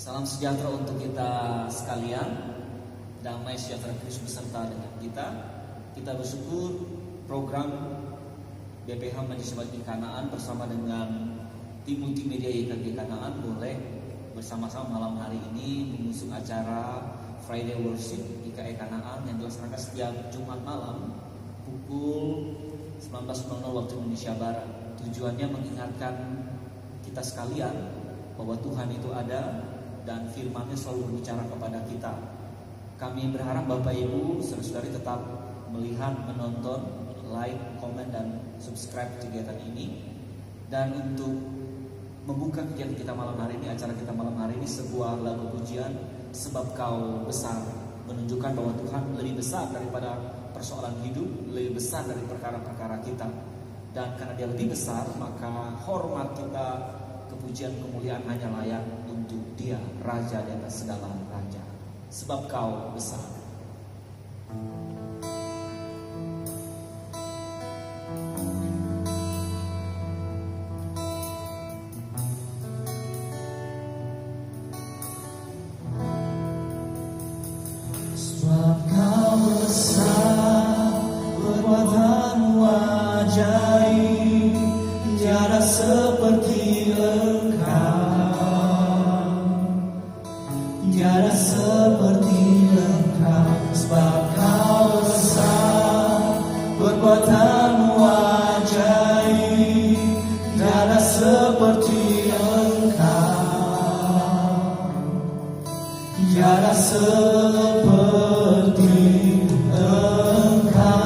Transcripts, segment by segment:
Salam sejahtera untuk kita sekalian. Damai sejahtera Kristus beserta dengan kita. Kita bersyukur program BPH Majelis Jemaat di Kanaan bersama dengan tim multimedia YKG Kanaan boleh bersama-sama malam hari ini mengusung acara Friday Worship IKE Kanaan yang dilaksanakan setiap Jumat malam pukul 19.00 waktu Indonesia Barat. Tujuannya mengingatkan kita sekalian bahwa Tuhan itu ada dan firman-Nya selalu berbicara kepada kita. Kami berharap Bapak Ibu saudara-saudari tetap melihat, menonton, like, komen, dan subscribe kegiatan ini. Dan untuk membuka kegiatan kita malam hari ini, acara kita malam hari ini, sebuah lagu pujian, Sebab Kau Besar, menunjukkan bahwa Tuhan lebih besar daripada persoalan hidup, lebih besar dari perkara-perkara kita. Dan karena Dia lebih besar, maka hormat kita, kepujian, kemuliaan hanya layak untuk Dia, Raja di atas segala raja. Sebab Kau besar. Sebab Kau besar, perbuatanmu ajaib, tiada seperti Engkau, tiada seperti Engkau. Sebab Kau besar, perbuatanmu ajaib, tiada seperti Engkau, tiada seperti Engkau.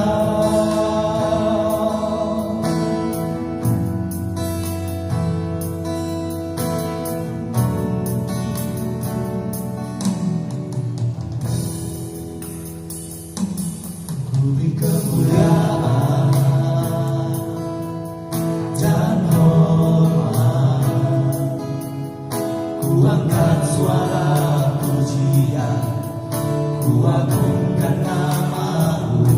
Ku beri kemuliaan dan hormat, ku angkat suara pujian, ku agungkan nama-Mu.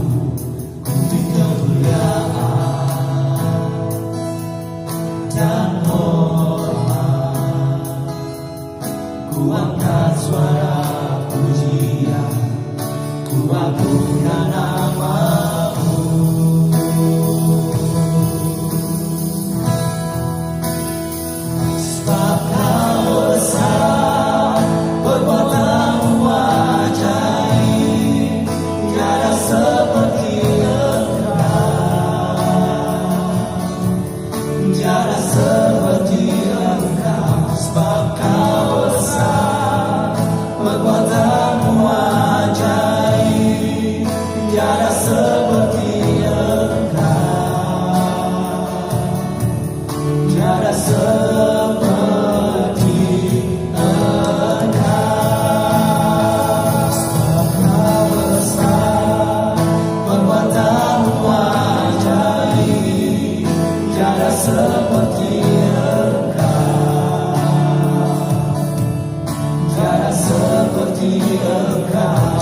Ku beri kemuliaan dan hormat, ku angkat suara pujian, ku agungkan nama-Mu. Sebab Kau besar, perbuatanmu ajaib, tiada seperti Engkau, tiada seperti Engkau. Sebab Kau besar, perbuatanmu ajaib, tiada seperti Engkau, tiada seperti seperti Engkau, tiada seperti Engkau.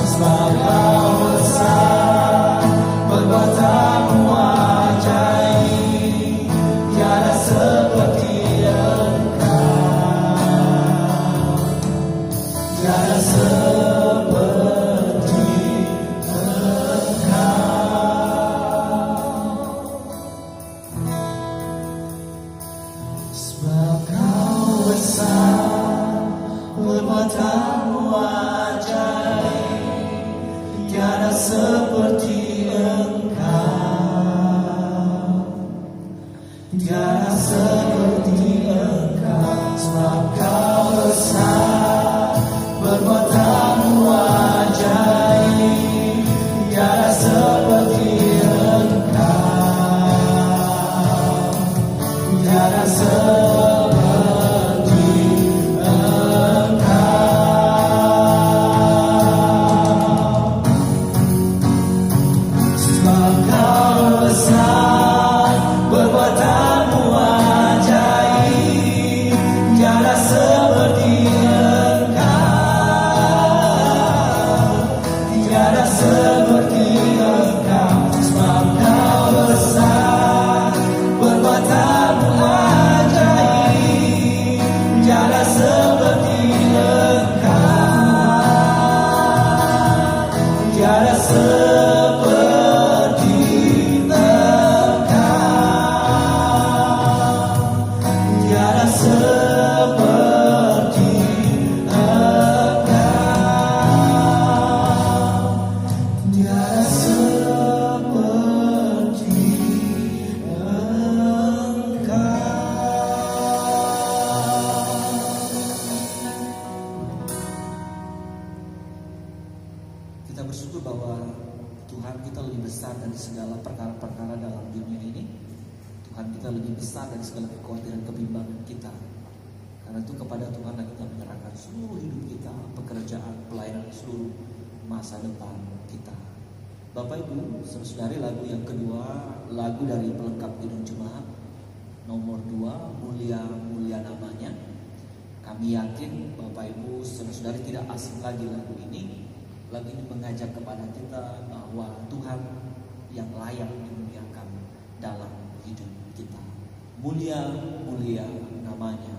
Sebab Kau besar, perbuatanmu ajaib, tiada seperti Engkau, tiada seperti Engkau. Sebab Kau besar, perbuatanmu ajaib, tiada seperti Engkau, tiada seperti Engkau. Sebab Kau besar, perbuatanmu ajaib, tiada seperti Engkau, tiada seperti Engkau. Sebab Kau besar, perbuatanmu ajaib, tiada seperti tiada seperti Engkau, tiada seperti Engkau, tiada seperti Engkau. Kita bersyukur bahwa Tuhan kita lebih besar dari segala perkara-perkara dalam dunia ini. Tuhan kita lebih besar dari segala kekhawatiran, kebimbangan kita. Karena itu kepada Tuhan kita menyerahkan seluruh hidup kita, pekerjaan, pelayanan, seluruh masa depan kita. Bapak Ibu, saudari, lagu yang kedua, lagu dari pelengkap Kidung Jemaat nomor 2, Mulia Mulia Namanya. Kami yakin Bapak Ibu, saudari tidak asing lagi lagu ini. Lagu ini mengajak kepada kita bahwa Tuhan yang layak dimuliakan dalam hidup kita. Mulia Mulia Namanya.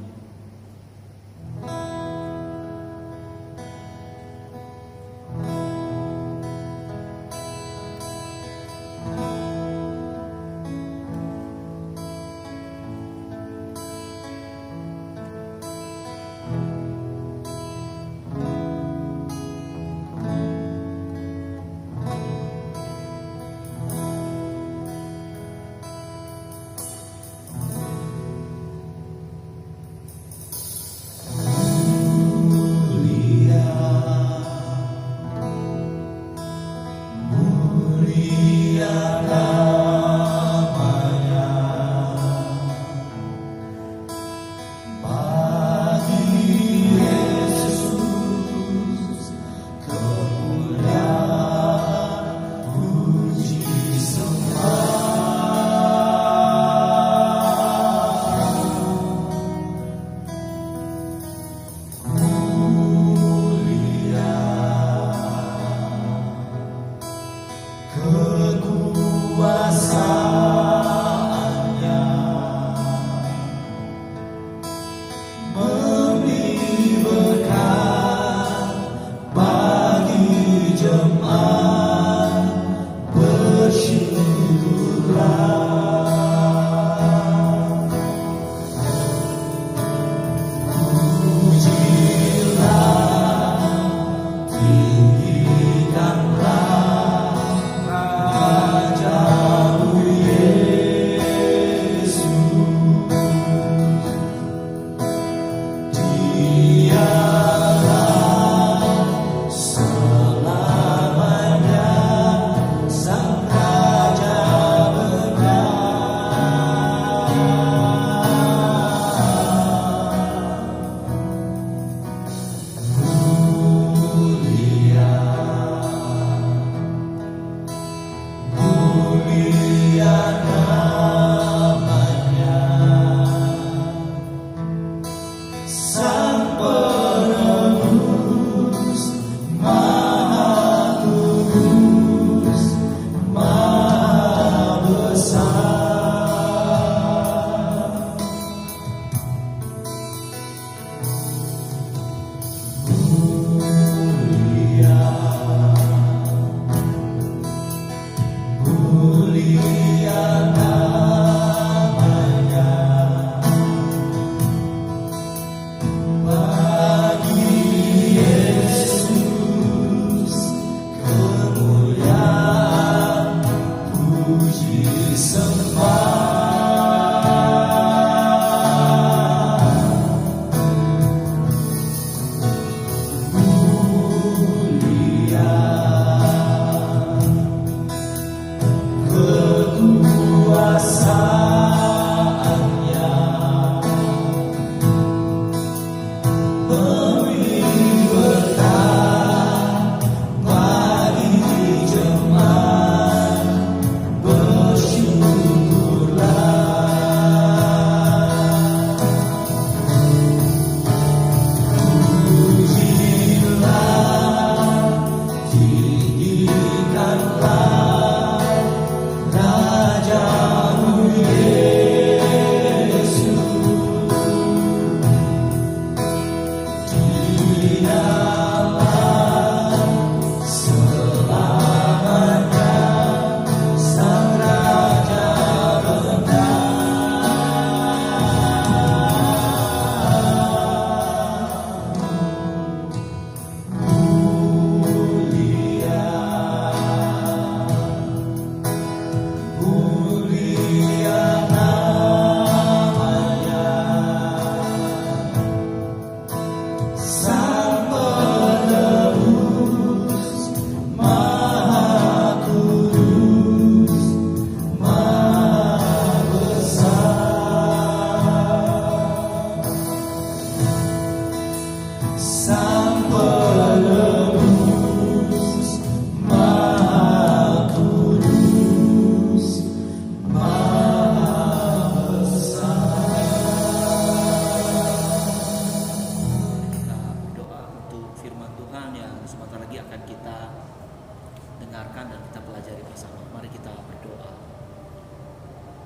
dengarkan dan kita pelajari bersama. Mari kita berdoa.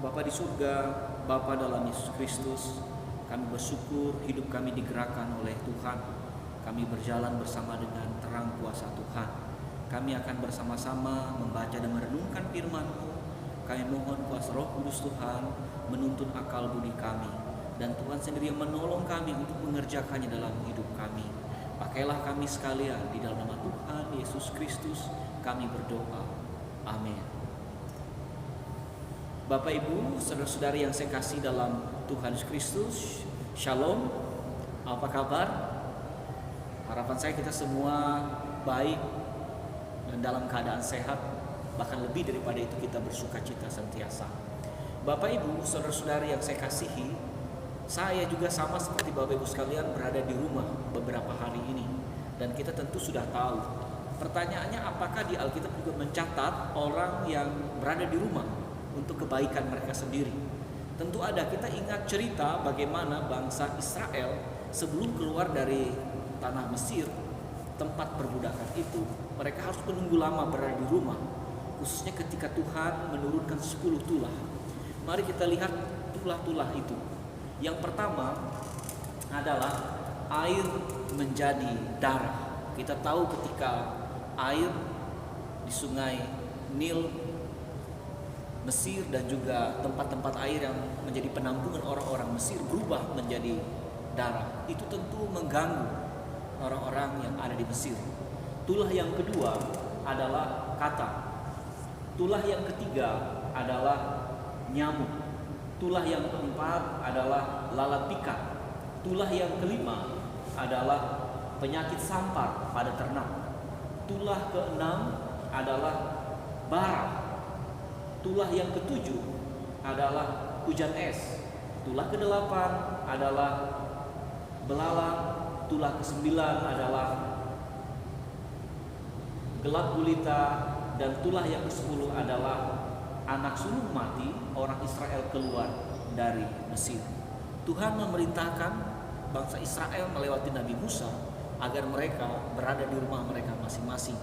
Bapa di surga, Bapa dalam Yesus Kristus, kami bersyukur hidup kami digerakkan oleh Tuhan. Kami berjalan bersama dengan terang kuasa Tuhan. Kami akan bersama-sama membaca dan merenungkan firman-Mu. Kami mohon kuasa Roh Kudus Tuhan menuntun akal budi kami. Dan Tuhan sendiri yang menolong kami untuk mengerjakannya dalam hidup kami. Pakailah kami sekalian di dalam nama Tuhan Yesus Kristus kami berdoa. Amin. Bapak Ibu, saudara-saudari yang saya kasih dalam Tuhan Yesus Kristus, Shalom. Apa kabar? Harapan saya kita semua baik dan dalam keadaan sehat. Bahkan lebih daripada itu kita bersukacita senantiasa. Bapak Ibu, saudara-saudari yang saya kasihi, saya juga sama seperti Bapak Ibu sekalian berada di rumah beberapa hari ini. Dan kita tentu sudah tahu. Pertanyaannya, apakah di Alkitab juga mencatat orang yang berada di rumah untuk kebaikan mereka sendiri? Tentu ada. Kita ingat cerita bagaimana bangsa Israel sebelum keluar dari tanah Mesir, tempat perbudakan itu, mereka harus menunggu lama berada di rumah. Khususnya ketika Tuhan menurunkan 10 tulah. Mari kita lihat tulah-tulah itu. Yang pertama adalah air menjadi darah. Kita tahu ketika air di sungai Nil, Mesir dan juga tempat-tempat air yang menjadi penampungan orang-orang Mesir berubah menjadi darah. Itu tentu mengganggu orang-orang yang ada di Mesir. Tulah yang kedua adalah kata. Tulah yang ketiga adalah nyamuk. Tulah yang keempat adalah lalat pikat. Tulah yang kelima adalah penyakit sampar pada ternak. Tulah keenam adalah bara. Tulah yang ketujuh adalah hujan es. Tulah kedelapan adalah belalang. Tulah kesembilan adalah gelap gulita. Dan tulah yang ke-10 adalah anak sulung mati, orang Israel keluar dari Mesir. Tuhan memerintahkan bangsa Israel melewati Nabi Musa agar mereka berada di rumah mereka masing-masing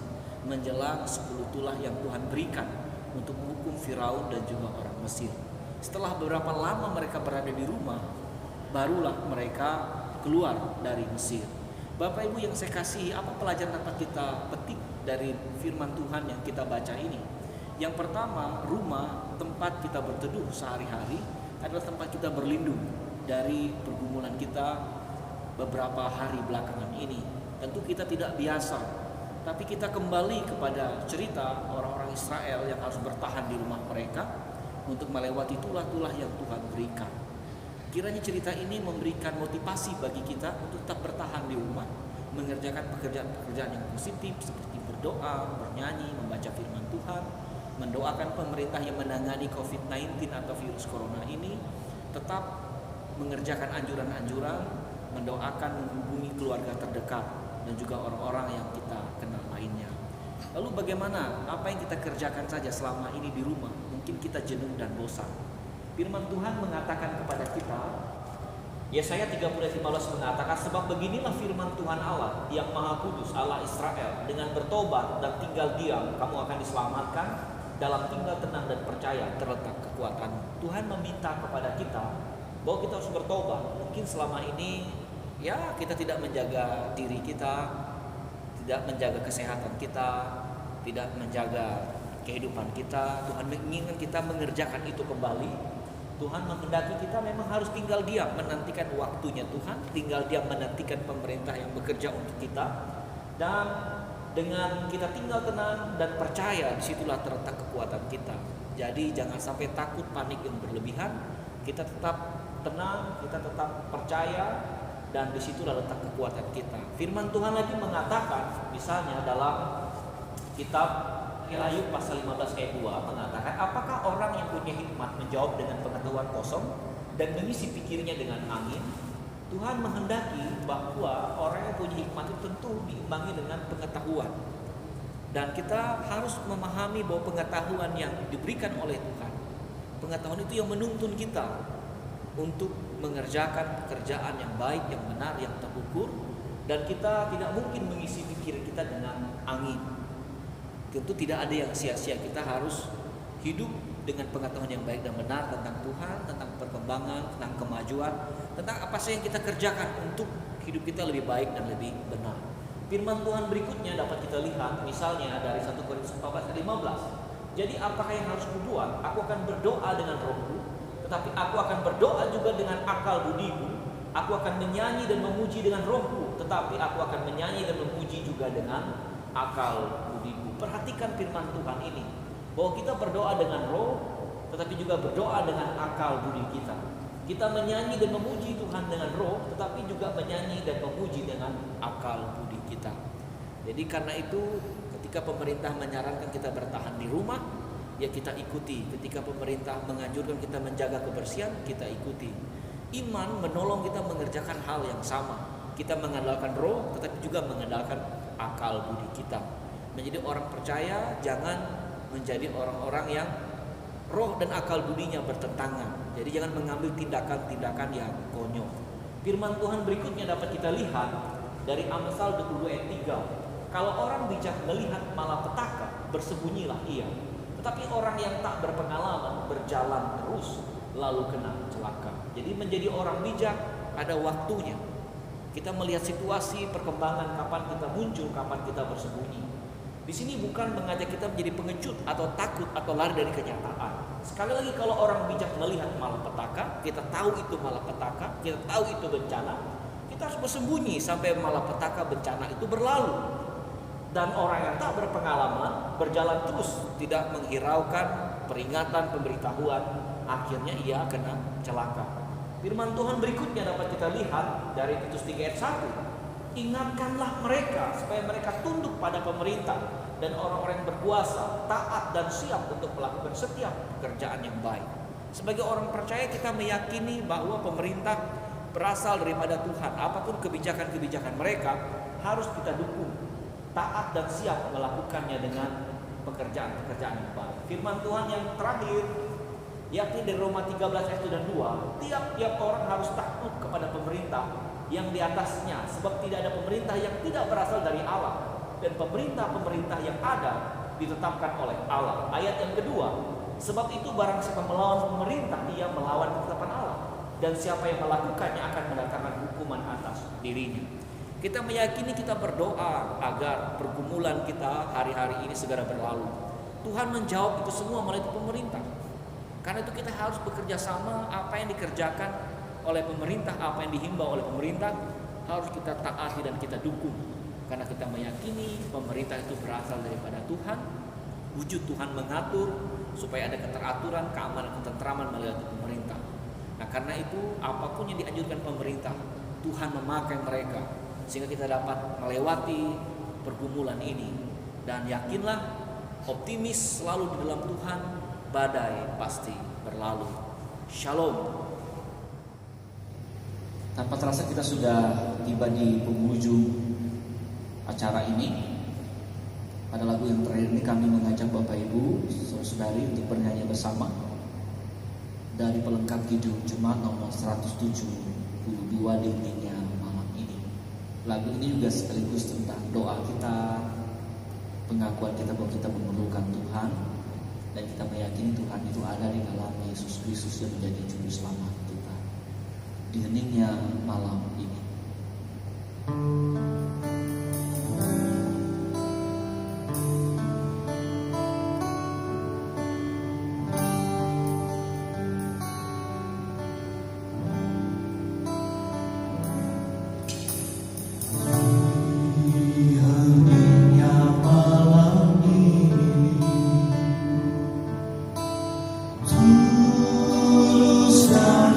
menjelang 10 tulah yang Tuhan berikan untuk menghukum Firaun dan juga orang Mesir. Setelah beberapa lama mereka berada di rumah, barulah mereka keluar dari Mesir. Bapak Ibu yang saya kasihi, apa pelajaran dapat kita petik dari firman Tuhan yang kita baca ini? Yang pertama, rumah tempat kita berteduh sehari-hari adalah tempat kita berlindung dari pergumulan kita beberapa hari belakangan ini. Tentu kita tidak biasa, tapi kita kembali kepada cerita orang-orang Israel yang harus bertahan di rumah mereka untuk melewati tulah-tulah yang Tuhan berikan. Kiranya cerita ini memberikan motivasi bagi kita untuk tetap bertahan di rumah, mengerjakan pekerjaan-pekerjaan yang positif seperti berdoa, bernyanyi, membaca firman Tuhan, mendoakan pemerintah yang menangani COVID-19 atau virus corona ini, tetap mengerjakan anjuran-anjuran, mendoakan, menghubungi keluarga terdekat dan juga orang-orang yang kita kenal lainnya. Lalu bagaimana? Apa yang kita kerjakan saja selama ini di rumah? Mungkin kita jenuh dan bosan. Firman Tuhan mengatakan kepada kita, Yesaya 30:15 mengatakan, sebab beginilah firman Tuhan Allah yang Maha Kudus, Allah Israel, dengan bertobat dan tinggal diam kamu akan diselamatkan, dalam tinggal tenang dan percaya terletak kekuatan. Tuhan meminta kepada kita bahwa kita harus bertobat. Mungkin selama ini ya kita tidak menjaga diri kita, tidak menjaga kesehatan kita, tidak menjaga kehidupan kita. Tuhan menginginkan kita mengerjakan itu kembali. Tuhan menghendaki kita memang harus tinggal diam, menantikan waktunya Tuhan, tinggal diam menantikan pemerintah yang bekerja untuk kita. Dan dengan kita tinggal tenang dan percaya, disitulah terletak kekuatan kita. Jadi jangan sampai takut, panik yang berlebihan. Kita tetap tenang, kita tetap percaya, dan disitulah letak kekuatan kita. Firman Tuhan lagi mengatakan, misalnya dalam kitab Ayub pasal 15 ayat 2 mengatakan, apakah orang yang punya hikmat menjawab dengan pengetahuan kosong dan mengisi pikirnya dengan angin? Tuhan menghendaki bahwa orang yang punya hikmat itu tentu diimbangi dengan pengetahuan. Dan kita harus memahami bahwa pengetahuan yang diberikan oleh Tuhan, pengetahuan itu yang menuntun kita untuk mengerjakan pekerjaan yang baik, yang benar, yang terukur. Dan kita tidak mungkin mengisi pikiran kita dengan angin. Tentu tidak ada yang sia-sia. Kita harus hidup dengan pengetahuan yang baik dan benar tentang Tuhan, tentang perkembangan, tentang kemajuan, tentang apa sih yang kita kerjakan untuk hidup kita lebih baik dan lebih benar. Firman Tuhan berikutnya dapat kita lihat, misalnya dari 1 Korintus 14 ayat 15. Jadi apakah yang harus kubuat? Aku akan berdoa dengan rohku, tetapi aku akan berdoa juga dengan akal budiku. Aku akan menyanyi dan memuji dengan rohku, tetapi aku akan menyanyi dan memuji juga dengan akal budiku. Perhatikan firman Tuhan ini, bahwa kita berdoa dengan roh, tetapi juga berdoa dengan akal budi kita. Kita menyanyi dan memuji Tuhan dengan roh, tetapi juga menyanyi dan memuji dengan akal budi kita. Jadi karena itu ketika pemerintah menyarankan kita bertahan di rumah, ya kita ikuti. Ketika pemerintah menganjurkan kita menjaga kebersihan, kita ikuti. Iman menolong kita mengerjakan hal yang sama. Kita mengandalkan roh, tetapi juga mengandalkan akal budi kita. Menjadi orang percaya jangan menjadi orang-orang yang roh dan akal budinya bertentangan. Jadi jangan mengambil tindakan-tindakan yang konyol. Firman Tuhan berikutnya dapat kita lihat dari Amsal 22 ayat 3. Kalau orang bijak melihat malapetaka, bersembunyilah ia. Tetapi orang yang tak berpengalaman berjalan terus, lalu kena celaka. Jadi menjadi orang bijak ada waktunya. Kita melihat situasi, perkembangan, kapan kita muncul, kapan kita bersembunyi. Di sini bukan mengajak kita menjadi pengecut atau takut atau lari dari kenyataan. Sekali lagi, kalau orang bijak melihat malapetaka, kita tahu itu malapetaka, kita tahu itu bencana, kita harus bersembunyi sampai malapetaka bencana itu berlalu. Dan orang yang tak berpengalaman berjalan terus, tidak menghiraukan peringatan, pemberitahuan, akhirnya ia kena celaka. Firman Tuhan berikutnya dapat kita lihat dari Titus 3 ayat 1. Ingatkanlah mereka supaya mereka tunduk pada pemerintah dan orang-orang yang berkuasa, taat dan siap untuk melakukan setiap pekerjaan yang baik. Sebagai orang percaya, kita meyakini bahwa pemerintah berasal daripada Tuhan. Apapun kebijakan-kebijakan mereka harus kita dukung, taat dan siap melakukannya dengan pekerjaan-pekerjaan yang baik. Firman Tuhan yang terakhir, yakni dari Roma 13 ayat 1 dan 2, tiap-tiap orang harus takut kepada pemerintah yang di atasnya, sebab tidak ada pemerintah yang tidak berasal dari Allah, dan pemerintah-pemerintah yang ada ditetapkan oleh Allah. Ayat yang kedua, sebab itu barang siapa melawan pemerintah, ia melawan ketetapan Allah, dan siapa yang melakukannya akan mendatangkan hukuman atas dirinya. Kita meyakini, kita berdoa agar pergumulan kita hari-hari ini segera berlalu. Tuhan menjawab itu semua melalui pemerintah. Karena itu kita harus bekerja sama. Apa yang dikerjakan oleh pemerintah, apa yang dihimbau oleh pemerintah, harus kita taati dan kita dukung. Karena kita meyakini pemerintah itu berasal daripada Tuhan. Wujud Tuhan mengatur supaya ada keteraturan, keamanan, ketentraman melalui pemerintah. Nah, karena itu apapun yang dianjurkan pemerintah, Tuhan memakai mereka sehingga kita dapat melewati pergumulan ini. Dan yakinlah, optimis selalu di dalam Tuhan, badai pasti berlalu. Shalom. Tanpa terasa kita sudah tiba di penghujung acara ini. Pada lagu yang terakhir ini kami mengajak Bapak Ibu, saudari untuk bernyanyi bersama dari pelengkap Kidung Jumat nomor 172, Dindingnya Malam Ini. Lagu ini juga sekaligus tentang doa kita, pengakuan kita bahwa kita memerlukan Tuhan, dan kita meyakini Tuhan itu ada di dalam Yesus Kristus yang menjadi juru selamat kita. Di heningnya malam ini.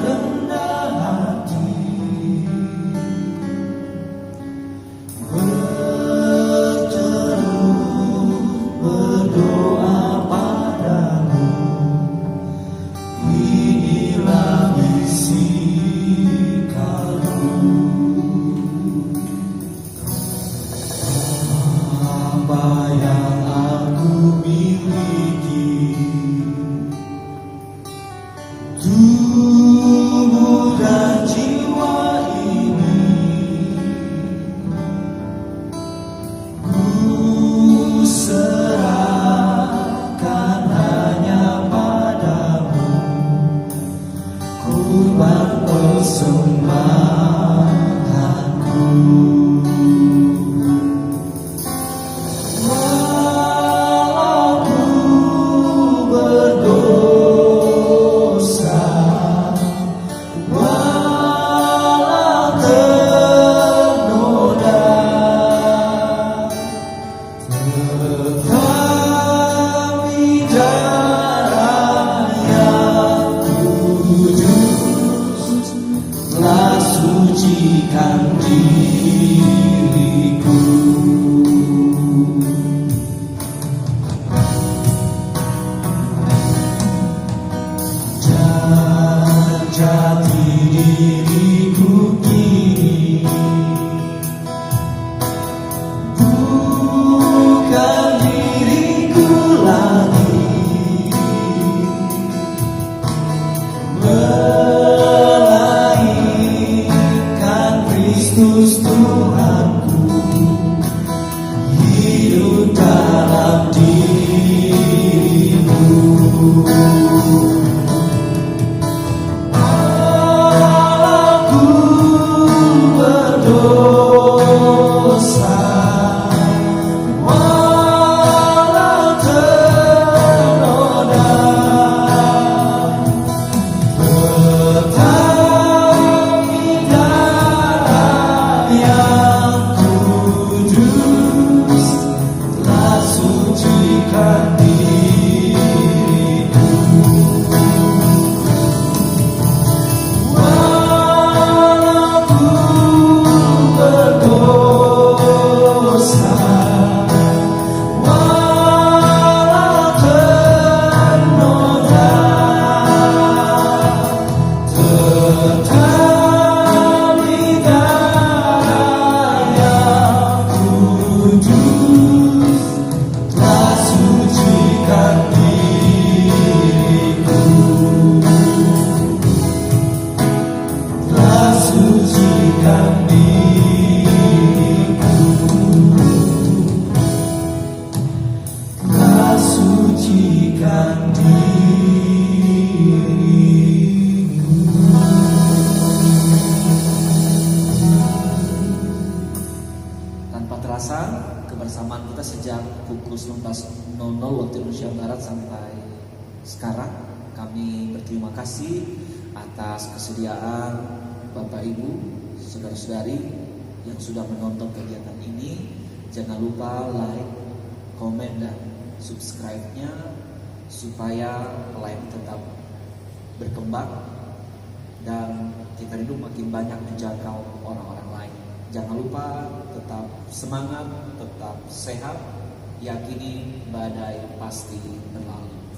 Rendah hati diriku kini, bukan diriku lagi, melainkan Kristus Tuhanku hidup dalam dirimu. Aku berdosa, walau ternoda, tetapi darah yang kudus telah sucikan diriku. Walau ku berdosa, walau ternoda, tetapi darah yang kudus telah sucikan diriku, telah sucikan diriku, telah sucikan diriku. Tanpa terasa, kebersamaan kita sejak pukul 19.00 waktu Indonesia Barat sampai sekarang, kami berterima kasih atas kesediaan Bapak Ibu, saudara-saudari yang sudah menonton kegiatan ini. Jangan lupa like, komen, dan subscribe-nya supaya pelayan tetap berkembang dan kita hidup makin banyak menjangkau orang-orang lain. Jangan lupa tetap semangat, tetap sehat, yakini badai pasti berlalu.